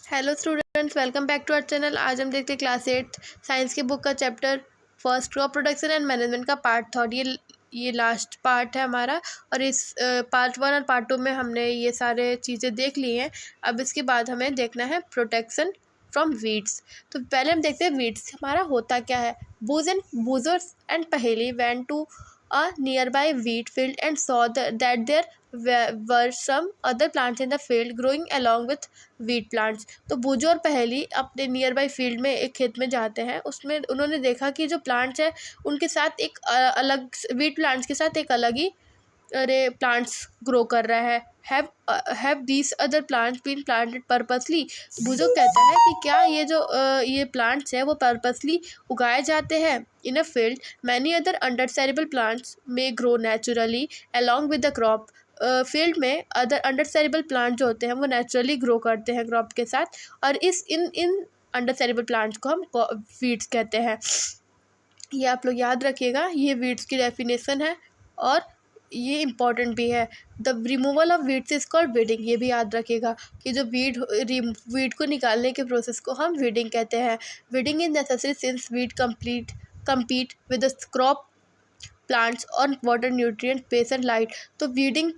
Hello students, welcome back to our channel. आज हम देखते हैं क्लास 8 साइंस की बुक का chapter first crop production and management का पार्ट थर्ड। ये लास्ट पार्ट है हमारा। और इस पार्ट 1 और पार्ट 2 में हमने ये सारे चीज़ें देख ली हैं। अब इसके बाद हमें देखना है प्रोटेक्शन फ्रॉम वीड्स। तो पहले हम देखते हैं वीड्स हमारा होता क्या है। बूजर्स and Paheli went to a nearby wheat field and saw that there were some other plants in the field growing along with wheat plants। तो बूजो और पहेली अपने नियर बाई फील्ड में एक खेत में जाते हैं। उसमें उन्होंने देखा कि जो प्लांट्स है उनके साथ एक अलग वीट प्लांट्स के साथ एक अलग ही प्लांट्स ग्रो कर रहा है। Have these other plants been planted purposely. Boojho कहता है कि क्या ये प्लांट्स है वो पर्पसली उगाए जाते हैं in a field. Many other undesirable plants may grow naturally along with the crop. Field में अदर अंडरसेरेबल प्लांट जो होते हैं वो नेचुरली ग्रो करते हैं क्रॉप के साथ। और इन अंडरसेरेबल प्लांट्स को हम वीड्स कहते हैं। ये आप लोग याद रखिएगा, ये वीड्स की डेफिनेशन है और ये इम्पॉर्टेंट भी है। The removal of weeds is called weeding. ये भी याद रखिएगा कि जो वीड को निकालने के प्रोसेस को हम वीडिंग कहते हैं। Weeding is necessary since weed compete with the crop plants और water nutrient space and light. तो वीडिंग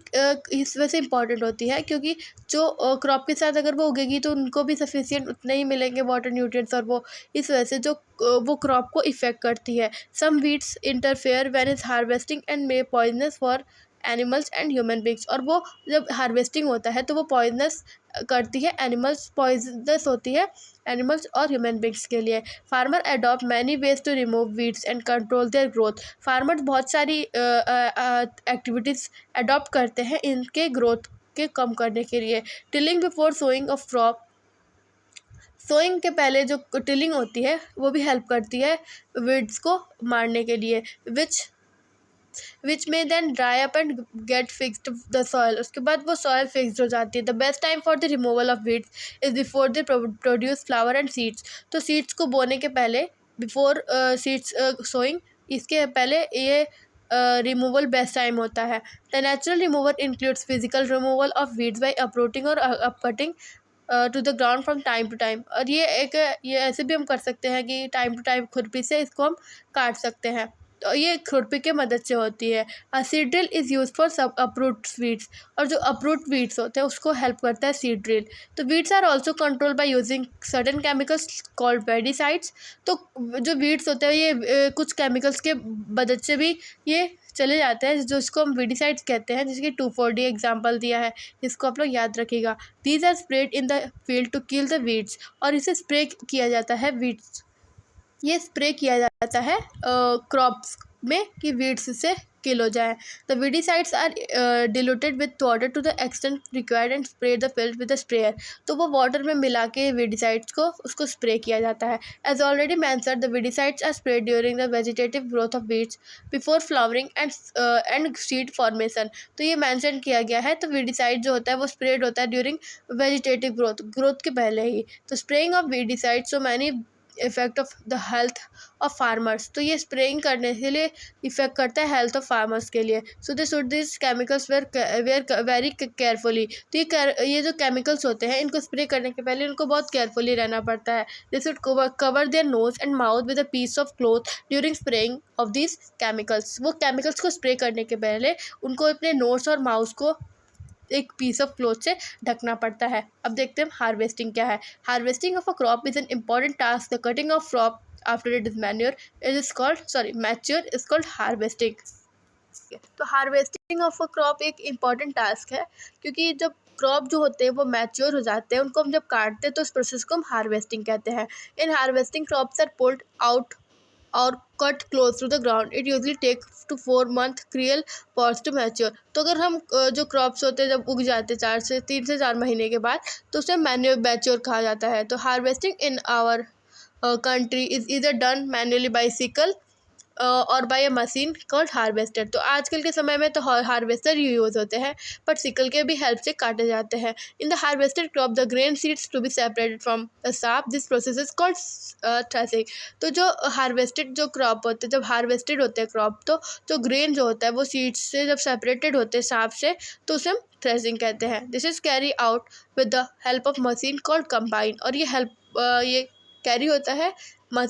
इस वजह से इंपॉर्टेंट होती है क्योंकि जो क्रॉप के साथ अगर वो उगेगी तो उनको भी सफिशिएंट उतने ही मिलेंगे वाटर न्यूट्रिएंट्स, और वो इस वजह से जो वो क्रॉप को इफ़ेक्ट करती है। Some weeds interfere when is harvesting and may poisonous for animals and human beings. और वो जब हार्वेस्टिंग होता है तो वो पॉइजनस करती है, पॉइजनस होती है एनिमल्स और ह्यूमन बींग्स के लिए। Farmer adopt many ways to remove weeds and control their growth. Farmers बहुत सारी एक्टिविटीज़ अडॉप्ट करते हैं इनके ग्रोथ के कम करने के लिए। Tilling before sowing of crop. Sowing के पहले जो टिलिंग होती है वो भी हेल्प करती है वीड्स को मारने के लिए। विच में then dry up and get fixed the soil. उसके बाद वो सॉयल फिक्सड हो जाती है। The best time for the removal of weeds is before they produce flower and seeds. तो सीड्स को बोने के पहले, बिफोर सीड्स सोइंग, इसके पहले ये रिमूवल बेस्ट टाइम होता है। The natural removal includes physical removal of weeds by uprooting और upcutting to the ground from time to time. और ये ऐसे भी हम कर सकते हैं कि टाइम टू टाइम खुरपी से इसको हम काट सकते हैं। तो ये खुरपी के मदद से होती है। Seed drill is use for सब अप्रूट वीड्स। और जो अप्रूट वीड्स होते हैं उसको हेल्प करता है सीड ड्रिल। तो weeds are also controlled by using certain chemicals called weedicides. तो जो वीड्स होते हैं ये कुछ केमिकल्स के मदद से भी ये चले जाते हैं, जो इसको हम वीडिसाइड्स कहते हैं, जिसकी 2,4-D एग्जाम्पल दिया है, इसको आप लोग याद रखिएगा। These are spread in the field to kill the weeds. और इसे स्प्रे किया जाता है वीड्स, ये स्प्रे किया जाता है क्रॉप्स में कि वीड्स से किल हो जाए। The weedicides are diluted with water to the extent required and spray the field with the sprayer. तो वो वाटर में मिला के वीडिसाइड्स को उसको स्प्रे किया जाता है। As already mentioned the weedicides are spread during the vegetative growth of weeds before flowering and seed formation. तो ये मेंशन किया गया है। तो वीडिसाइड जो होता है वो स्प्रेड होता है ड्यूरिंग वेजिटेटिव ग्रोथ के पहले ही। तो spraying of weedicide so many effect of the health of farmers. तो ये स्प्रेइंग करने के लिए इफेक्ट करता है हेल्थ ऑफ फार्मर्स के लिए। So they should this chemicals wear very carefully. तो ये जो केमिकल्स होते हैं इनको स्प्रे करने के पहले इनको बहुत केयरफुली रहना पड़ता है। They should cover their nose and mouth with a piece of cloth during spraying of this chemicals. वो केमिकल्स को स्प्रे करने के पहले उनको अपने नोज और माउथ को एक पीस ऑफ क्लॉथ से ढकना पड़ता है। अब देखते हैं हार्वेस्टिंग क्या है। Harvesting of a crop is an important task. The cutting of crop after it is mature is called harvesting. तो हार्वेस्टिंग ऑफ अ क्रॉप एक इम्पॉर्टेंट टास्क है क्योंकि जब क्रॉप जो होते हैं वो मैच्योर हो जाते हैं, उनको हम जब काटते हैं तो उस प्रोसेस को हम हार्वेस्टिंग कहते हैं। In harvesting crops are pulled out और cut close to the ground. It usually take to 4 month cereal crops to mature. तो अगर हम जो क्रॉप्स होते हैं जब उग जाते हैं 3 से 4 महीने के बाद, तो उसे मैच्योर कहा जाता है। तो harvesting in our country is either done manually by sickle और by a machine called harvester. तो आजकल के समय में तो हार्वेस्टर यूज़ होते हैं, बट सिकल के भी हेल्प से काटे जाते हैं। In the harvested crop the grain seeds to be separated from the chaff, this process is called threshing. तो जो हार्वेस्टेड जो क्रॉप होते हैं, जब हार्वेस्टेड होते हैं क्रॉप, तो जो ग्रेन जो होता है वो सीड्स से जब सेपरेटेड होते हैं साप से, तो उसे हम थ्रेसिंग कहते हैं। This is carry out with the help of machine called combine. और ये कैरी होता है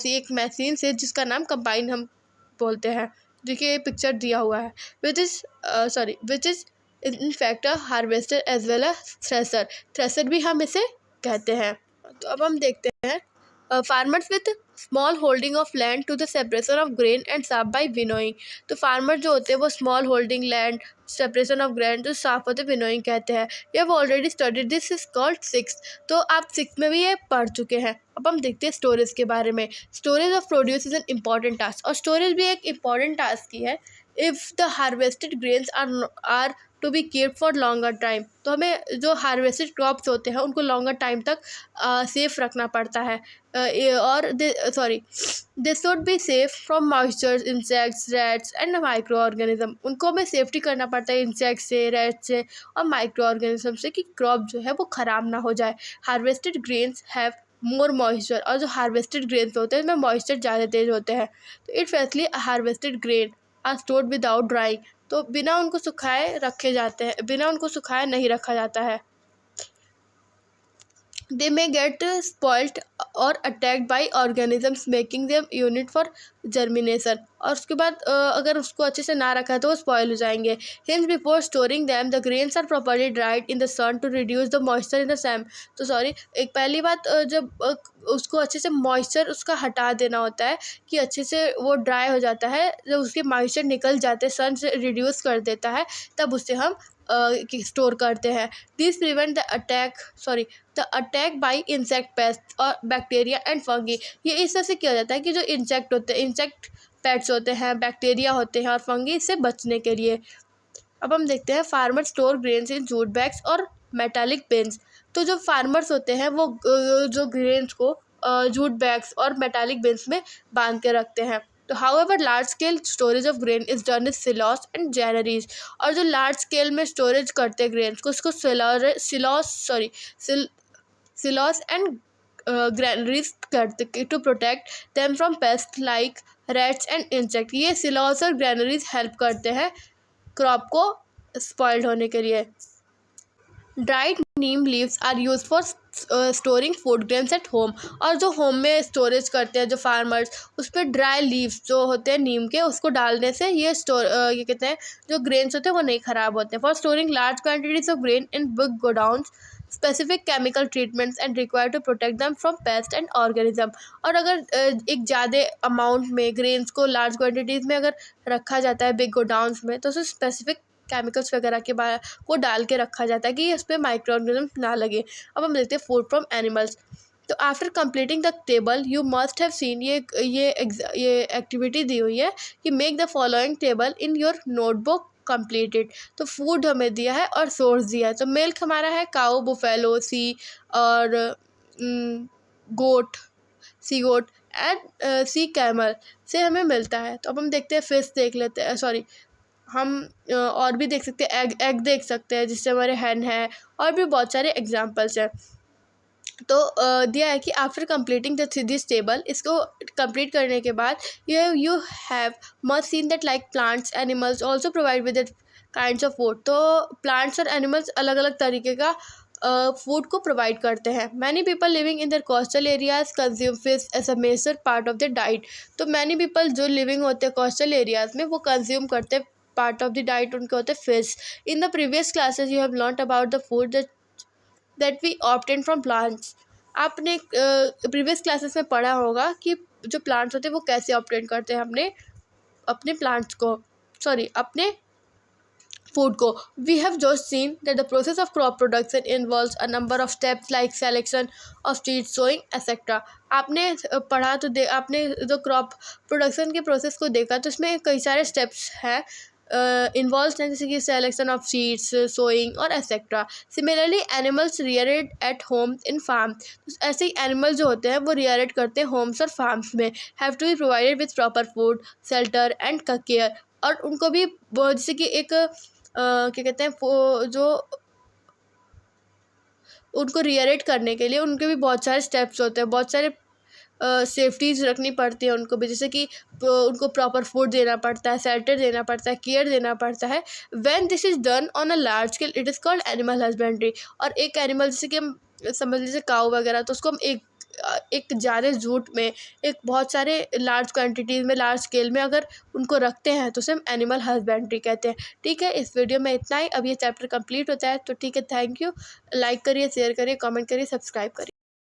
एक मशीन से जिसका नाम कंबाइन हम बोलते हैं। देखिए पिक्चर दिया हुआ है, which is in fact a harvester as well a thresher. Thresher भी हम इसे कहते हैं। तो अब हम देखते हैं farmers with small holding of land to the separation of grain and chaff by winnowing. तो फार्मर जो होते हैं वो small holding land, separation of grain जो साफ होते हैं, विनोइंग कहते हैं। ये have already studied, this is called six. तो आप सिक्स में भी ये पढ़ चुके हैं। अब हम देखते हैं स्टोरेज के बारे में। Storage of produce is an important task, और स्टोरेज भी एक इम्पॉर्टेंट टास्क ही है। If the harvested grains are to be keep for longer time. तो हमें जो हार्वेस्टेड क्रॉप्स होते हैं उनको लॉन्गर टाइम तक सेफ रखना पड़ता है। और this should be safe from moisture, insects, rats and micro organism. उनको हमें सेफ्टी करना पड़ता है इंसेक्ट से, रैट से और माइक्रो ऑर्गेनिज्म से, कि क्रॉप जो है वो ख़राब ना हो जाए। Harvested grains have more moisture, और जो हार्वेस्टेड ग्रेन्स होते हैं उसमें मॉइस्चर ज़्यादा तेज होते हैं। तो it freshly harvested grain are stored without drying. तो बिना उनको सुखाए रखे जाते हैं, बिना उनको सुखाए नहीं रखा जाता है। They may get spoilt or attacked by organisms making them unit for germination। और उसके बाद अगर उसको अच्छे से ना रखा है तो वो स्पॉइल हो जाएंगे। Hence before storing them the grains are properly dried in the sun to reduce the moisture in the same। तो एक पहली बात, जब उसको अच्छे से मॉइस्चर उसका हटा देना होता है कि अच्छे से वो ड्राई हो जाता है, जब उसके मॉइस्चर निकल जाते हैं, सन से रिड्यूस कर देता है, तब उसे हम स्टोर करते हैं। This prevent the attack by insect pest और बैक्टीरिया एंड फंगी। ये इस तरह से किया जाता है कि जो इंसेक्ट पेट्स होते हैं, बैक्टीरिया होते हैं और फंगी से बचने के लिए। अब हम देखते हैं farmer store grains in jute bags और मेटालिक बिन्स। तो जो फार्मर्स होते हैं वो जो ग्रेन्स को जूट बैग्स और मेटालिक बिन्स में बांध के रखते हैं। तो however large scale storage of grain is done in सिलॉस and granaries. और जो लार्ज स्केल में स्टोरेज करते हैं ग्रेन्स को, उसको सिलॉस एंड ग्रैनरीज करते to protect them from pest like rats and insect. ये सिलॉस और ग्रैनरीज हेल्प करते हैं क्रॉप को स्पॉइल्ड होने के लिए। Dried neem leaves are use for storing food grains at home. और जो होम में स्टोरेज करते हैं जो फार्मर्स, उस पर ड्राई लीव्स जो होते हैं नीम के, उसको डालने से ये कहते हैं जो ग्रेन्स होते हैं वो नहीं ख़राब होते हैं। For storing large quantities of grain in big godowns specific chemical treatments and required to protect them from pest and organism. और अगर एक ज़्यादा अमाउंट में ग्रेन्स को लार्ज क्वान्टिटीज़ में अगर रखा जाता है बिग गोडाउन्स में, तो उसे स्पेसिफिक केमिकल्स वगैरह के को डाल के रखा जाता है कि उस पर माइक्रो ऑर्गेनिज्म ना लगे। अब हम देखते हैं फूड फ्रॉम एनिमल्स। तो after completing the table you must have seen, ये एक्टिविटी दी हुई है कि make the following table in your notebook completed. तो फूड हमें दिया है और सोर्स दिया है। तो मिल्क हमारा है काऊ, बुफेलो, और गोट एंड सी कैमल से हमें मिलता है। तो अब हम देखते हैं फिश देख लेते हैं, हम और भी देख सकते हैं, एग देख सकते हैं जिससे हमारे हैन है, और भी बहुत सारे एग्जांपल्स हैं। तो दिया है कि आफ्टर कंप्लीटिंग दिस टेबल, इसको कंप्लीट करने के बाद you have must seen that like plants animals also provide with that kinds of food. तो प्लांट्स और एनिमल्स अलग अलग तरीके का फूड को प्रोवाइड करते हैं। Many people living in their coastal areas consume fish as a major part of the diet. तो मैनी पीपल जो लिविंग होते हैं कोस्टल एरियाज में, वो कंज्यूम करते हैं, पार्ट ऑफ द डाइट उनके होते हैं fish. In the previous classes you have learned about the food that we obtain from plants. आपने प्रीवियस क्लासेस में पढ़ा होगा कि जो प्लांट्स होते हैं वो कैसे ऑब्टेन करते हैं अपने फूड को। We have just seen that the process of crop production involves a number of steps like selection of seed, sowing etcetera. आपने पढ़ा तो आपने जो क्रॉप प्रोडक्शन के प्रोसेस को देखा, तो इसमें कई सारे स्टेप्स हैं इन्वॉल्व्स हैं, जैसे कि सेलेक्शन ऑफ सीड्स, सोइंग और etcetera. Similarly animals reared at home in farm, ऐसे ही एनिमल जो होते हैं वो रियरेड करते हैं होम्स और फार्म्स में। Have to be provided with proper food, shelter and care, और उनको भी जैसे कि एक क्या कहते हैं जो उनको रियरेट करने के लिए उनके भी बहुत सारे स्टेप्स होते हैं, बहुत सारे सेफ्टीज़ रखनी पड़ती है उनको भी, जैसे कि उनको प्रॉपर फूड देना पड़ता है, शेल्टर देना पड़ता है, केयर देना पड़ता है। When this is done on a large scale it is called animal husbandry. और एक एनिमल जैसे कि हम समझ लीजिए काऊ वगैरह, तो उसको हम एक ज़्यादा झूठ में, एक बहुत सारे लार्ज क्वान्टिटीज़ में, लार्ज स्केल में अगर उनको रखते हैं तो उसे हम एनिमल हस्बेंड्री कहते हैं। ठीक है, इस वीडियो में इतना ही। अब ये चैप्टर कंप्लीट होता है, तो ठीक है, थैंक यू। लाइक करिए, शेयर करिए, कमेंट करिए, सब्सक्राइब करिए।